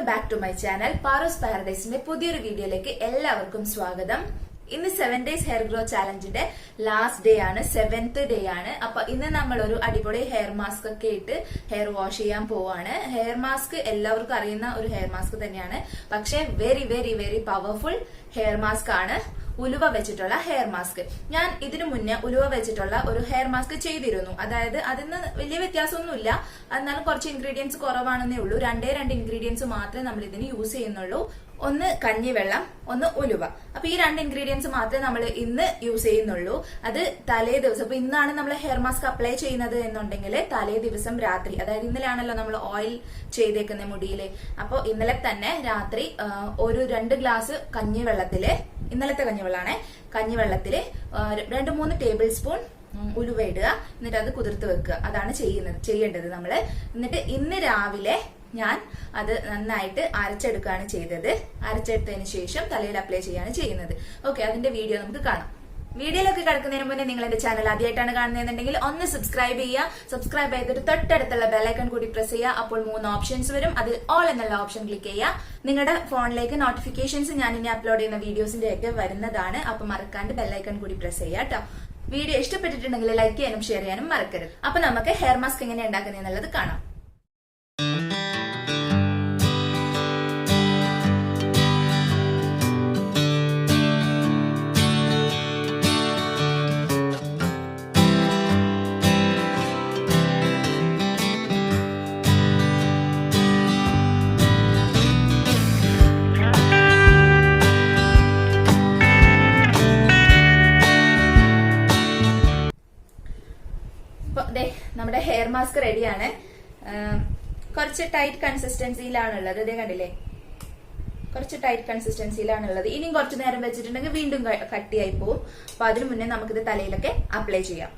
Welcome back to my channel ParuS ParaDiseന്റെ പുതിയൊരു വീഡിയോയിലേക്ക് എല്ലാവർക്കും സ്വാഗതം. ഇന്ന് 7 days ഹെയർ ഗ്രോ ചാലഞ്ചിന്റെ ലാസ്റ്റ് ഡേ ആണ്, 7th ഡേ ആണ്. അപ്പൊ ഇന്ന് നമ്മൾ ഒരു അടിപൊളി ഹെയർ മാസ്ക് ഒക്കെ ഇട്ട് ഹെയർ വാഷ് ചെയ്യാൻ പോവാണ്. ഹെയർ മാസ്ക് എല്ലാവർക്കും അറിയുന്ന ഒരു ഹെയർ മാസ്ക് തന്നെയാണ്, പക്ഷെ very very very powerful hair mask ആണ്. ഉലുവ വെച്ചിട്ടുള്ള ഹെയർ മാസ്ക്. ഞാൻ ഇതിനു മുന്നേ ഉലുവ വെച്ചിട്ടുള്ള ഒരു ഹെയർ മാസ്ക് ചെയ്തിരുന്നു. അതായത് അതിന് വലിയ വ്യത്യാസമൊന്നുമില്ല, എന്നാലും കുറച്ച് ഇൻഗ്രീഡിയൻസ് കുറവാണെന്നേ ഉള്ളൂ. രണ്ടേ ഇൻഗ്രീഡിയൻസ് മാത്രമേ നമ്മൾ ഇതിന് യൂസ് ചെയ്യുന്നുള്ളൂ. ഒന്ന് കഞ്ഞിവെള്ളം, ഒന്ന് ഉലുവ. അപ്പൊ ഈ 2 ഇൻഗ്രീഡിയൻസ് മാത്രമേ നമ്മൾ ഇന്ന് യൂസ് ചെയ്യുന്നുള്ളൂ. അത് തലേ ദിവസം, ഇപ്പൊ ഇന്നാണ് നമ്മൾ ഹെയർ മാസ്ക് അപ്ലൈ ചെയ്യുന്നത് എന്നുണ്ടെങ്കിൽ തലേ ദിവസം രാത്രി, അതായത് ഇന്നലെയാണല്ലോ നമ്മൾ ഓയിൽ ചെയ്തേക്കുന്ന മുടിയില്, അപ്പൊ ഇന്നലെ തന്നെ രാത്രി ഒരു 2 ഗ്ലാസ് കഞ്ഞിവെള്ളത്തില്, ഇന്നലത്തെ കഞ്ഞിവെള്ളാണേ, കഞ്ഞിവെള്ളത്തില് 2-3 ടേബിൾ സ്പൂൺ ഉലുവ ഇടുക, എന്നിട്ട് അത് കുതിർത്ത് വെക്കുക. അതാണ് ചെയ്യേണ്ടത് നമ്മള്. എന്നിട്ട് ഇന്ന് രാവിലെ ഞാൻ അത് നന്നായിട്ട് അരച്ചെടുക്കുകയാണ് ചെയ്തത്. അരച്ചെടുത്തതിന് ശേഷം തലയിൽ അപ്ലൈ ചെയ്യാണ് ചെയ്യുന്നത്. ഓക്കെ, അതിന്റെ വീഡിയോ നമുക്ക് കാണാം. വീഡിയോയിലൊക്കെ കിടക്കുന്നതിന് മുന്നേ നിങ്ങൾ എന്റെ ചാനൽ ആദ്യമായിട്ടാണ് കാണുന്നതെന്നുണ്ടെങ്കിൽ ഒന്ന് സബ്സ്ക്രൈബ് ചെയ്യുക. സബ്സ്ക്രൈബ് ചെയ്തിട്ട് തൊട്ടടുത്തുള്ള ബെല്ലൈക്കൺ കൂടി പ്രസ് ചെയ്യുക. അപ്പോൾ 3 ഓപ്ഷൻസ് വരും, അതിൽ ഓൾ എന്നുള്ള ഓപ്ഷൻ ക്ലിക്ക് ചെയ്യുക. നിങ്ങളുടെ ഫോണിലേക്ക് നോട്ടിഫിക്കേഷൻസ് ഞാൻ ഇനി അപ്ലോഡ് ചെയ്യുന്ന വീഡിയോസിന്റെ ഒക്കെ വരുന്നതാണ്. അപ്പൊ മറക്കാണ്ട് ബെല്ലൈക്കൺ കൂടി പ്രസ് ചെയ്യുക കേട്ടോ. വീഡിയോ ഇഷ്ടപ്പെട്ടിട്ടുണ്ടെങ്കിൽ ലൈക്ക് ചെയ്യാനും ഷെയർ ചെയ്യാനും മറക്കരുത്. അപ്പൊ നമുക്ക് ഹെയർ മാസ്ക് എങ്ങനെ ഉണ്ടാക്കുന്നതെന്നുള്ളത് കാണാം. നമ്മുടെ ഹെയർ മാസ്ക് റെഡിയാണ്. കുറച്ച് ടൈറ്റ് കൺസിസ്റ്റൻസിയിലാണുള്ളത്. ഇതേ കണ്ടില്ലേ, കുറച്ച് ടൈറ്റ് കൺസിസ്റ്റൻസിയിലാണുള്ളത്. ഇനിയും കുറച്ചു നേരം വെച്ചിട്ടുണ്ടെങ്കിൽ വീണ്ടും കട്ടിയായി പോവും. അപ്പൊ അതിനു മുന്നേ നമുക്കിത് തലയിലൊക്കെ അപ്ലൈ ചെയ്യാം.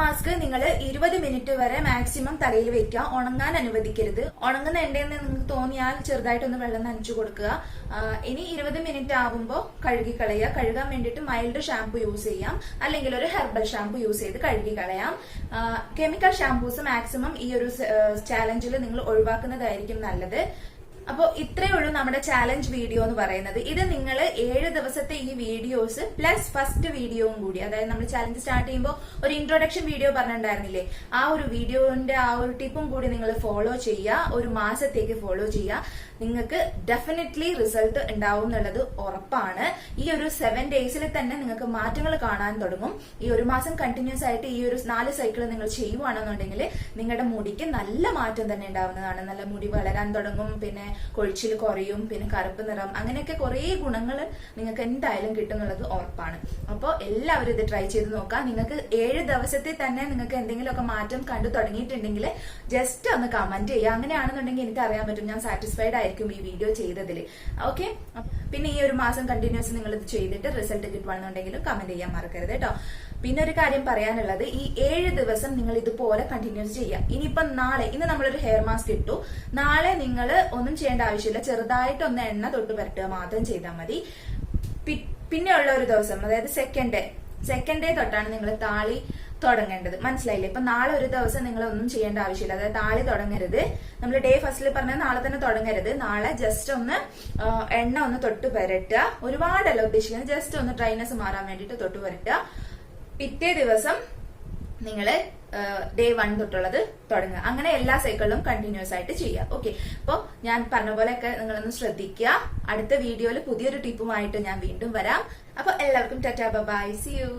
മാസ്ക് നിങ്ങൾ 20 മിനിറ്റ് വരെ മാക്സിമം തലയിൽ വെക്കുക. ഉണങ്ങാൻ അനുവദിക്കരുത്. ഉണങ്ങുന്ന എണ്ണയെന്ന് നിങ്ങൾക്ക് തോന്നിയാൽ ചെറുതായിട്ടൊന്ന് വെള്ളം നനച്ചു കൊടുക്കുക. ഇനി 20 മിനിറ്റ് ആവുമ്പോൾ കഴുകി കളയുക. കഴുകാൻ വേണ്ടിയിട്ട് മൈൽഡ് ഷാംപൂ യൂസ് ചെയ്യാം, അല്ലെങ്കിൽ ഒരു ഹെർബൽ ഷാംപൂ യൂസ് ചെയ്ത് കഴുകി കളയാം. കെമിക്കൽ ഷാംപൂസ് മാക്സിമം ഈ ഒരു ചാലഞ്ചിൽ നിങ്ങൾ ഒഴിവാക്കുന്നതായിരിക്കും നല്ലത്. അപ്പൊ ഇത്രയേ ഉള്ളൂ നമ്മുടെ ചാലഞ്ച് വീഡിയോ എന്ന് പറയുന്നത്. ഇത് നിങ്ങൾ 7 ദിവസത്തെ ഈ വീഡിയോസ് പ്ലസ് ഫസ്റ്റ് വീഡിയോയും കൂടി, അതായത് നമ്മൾ ചാലഞ്ച് സ്റ്റാർട്ട് ചെയ്യുമ്പോൾ ഒരു ഇൻട്രൊഡക്ഷൻ വീഡിയോ പറഞ്ഞിട്ടുണ്ടായിരുന്നില്ലേ, ആ ഒരു വീഡിയോന്റെ ആ ഒരു ടിപ്പും കൂടി നിങ്ങൾ ഫോളോ ചെയ്യുക. ഒരു മാസത്തേക്ക് ഫോളോ ചെയ്യുക. നിങ്ങൾക്ക് ഡെഫിനറ്റ്ലി റിസൾട്ട് ഉണ്ടാവും എന്നുള്ളത് ഉറപ്പാണ്. ഈ ഒരു 7 ഡേയ്സിൽ തന്നെ നിങ്ങൾക്ക് മാറ്റങ്ങൾ കാണാൻ തുടങ്ങും. ഈ ഒരു മാസം കണ്ടിന്യൂസ് ആയിട്ട് ഈ ഒരു 4 സൈക്കിൾ നിങ്ങൾ ചെയ്യുവാണെന്നുണ്ടെങ്കിൽ നിങ്ങളുടെ മുടിക്ക് നല്ല മാറ്റം തന്നെ ഉണ്ടാവുന്നതാണ്. നല്ല മുടി വളരാൻ തുടങ്ങും. പിന്നെ കൊഴിച്ചിൽ കുറയും, പിന്നെ കറുപ്പ് നിറം, അങ്ങനെയൊക്കെ കുറെ ഗുണങ്ങൾ നിങ്ങൾക്ക് എന്തായാലും കിട്ടുന്നുള്ളത് ഉറപ്പാണ്. അപ്പോൾ എല്ലാവരും ഇത് ട്രൈ ചെയ്ത് നോക്കാം. നിങ്ങൾക്ക് 7 ദിവസത്തിൽ തന്നെ നിങ്ങൾക്ക് എന്തെങ്കിലുമൊക്കെ മാറ്റം കണ്ടു തുടങ്ങിയിട്ടുണ്ടെങ്കിൽ ജസ്റ്റ് ഒന്ന് കമന്റ് ചെയ്യുക. അങ്ങനെയാണെന്നുണ്ടെങ്കിൽ എനിക്ക് അറിയാൻ പറ്റും ഞാൻ സാറ്റിസ്ഫൈഡ് ആയിരിക്കും ഈ വീഡിയോ ചെയ്തതിൽ. ഓക്കെ, പിന്നെ ഈ ഒരു മാസം കണ്ടിന്യൂസ് നിങ്ങൾ ഇത് ചെയ്തിട്ട് റിസൾട്ട് കിട്ടുവാണെന്നുണ്ടെങ്കിലും കമന്റ് ചെയ്യാൻ മറക്കരുത് കേട്ടോ. പിന്നെ ഒരു കാര്യം പറയാനുള്ളത്, ഈ 7 ദിവസം നിങ്ങൾ ഇതുപോലെ കണ്ടിന്യൂസ് ചെയ്യാം. ഇനിയിപ്പം ഇന്ന് നമ്മളൊരു ഹെയർ മാസ്ക് ഇട്ടു, നാളെ നിങ്ങൾ ഒന്നും ചെയ്യേണ്ട ആവശ്യമില്ല, ചെറുതായിട്ട് ഒന്ന് എണ്ണ തൊട്ട് പുരട്ടുക മാത്രം ചെയ്താൽ മതി. പിന്നെയുള്ള ഒരു ദിവസം, അതായത് സെക്കൻഡ് ഡേ തൊട്ടാണ് നിങ്ങൾ താളി തുടങ്ങേണ്ടത്. മനസ്സിലായില്ലേ? ഇപ്പൊ നാളെ ഒരു ദിവസം നിങ്ങൾ ഒന്നും ചെയ്യേണ്ട ആവശ്യമില്ല, അതായത് താളി തുടങ്ങരുത്. നമ്മൾ ഡേ ഫസ്റ്റിൽ പറഞ്ഞാൽ നാളെ തന്നെ തുടങ്ങരുത്. നാളെ ജസ്റ്റ് ഒന്ന് എണ്ണ ഒന്ന് തൊട്ട് പുരട്ടുക. ഒരുപാടല്ല ഉദ്ദേശിക്കുന്നത്, ജസ്റ്റ് ഒന്ന് ഡ്രൈനെസ് മാറാൻ വേണ്ടിയിട്ട് തൊട്ട് പുരട്ടുക. പിറ്റേ ദിവസം നിങ്ങള് ഡേ 1 തൊട്ടുള്ളത് തുടങ്ങുക. അങ്ങനെ എല്ലാ സൈക്കിളിലും കണ്ടിന്യൂസ് ആയിട്ട് ചെയ്യുക. ഓക്കെ, അപ്പോൾ ഞാൻ പറഞ്ഞ പോലെയൊക്കെ നിങ്ങളൊന്ന് ശ്രദ്ധിക്കുക. അടുത്ത വീഡിയോയിൽ പുതിയൊരു ടിപ്പുമായിട്ട് ഞാൻ വീണ്ടും വരാം. അപ്പൊ എല്ലാവർക്കും ടാറ്റാ ബൈ, സീ യു.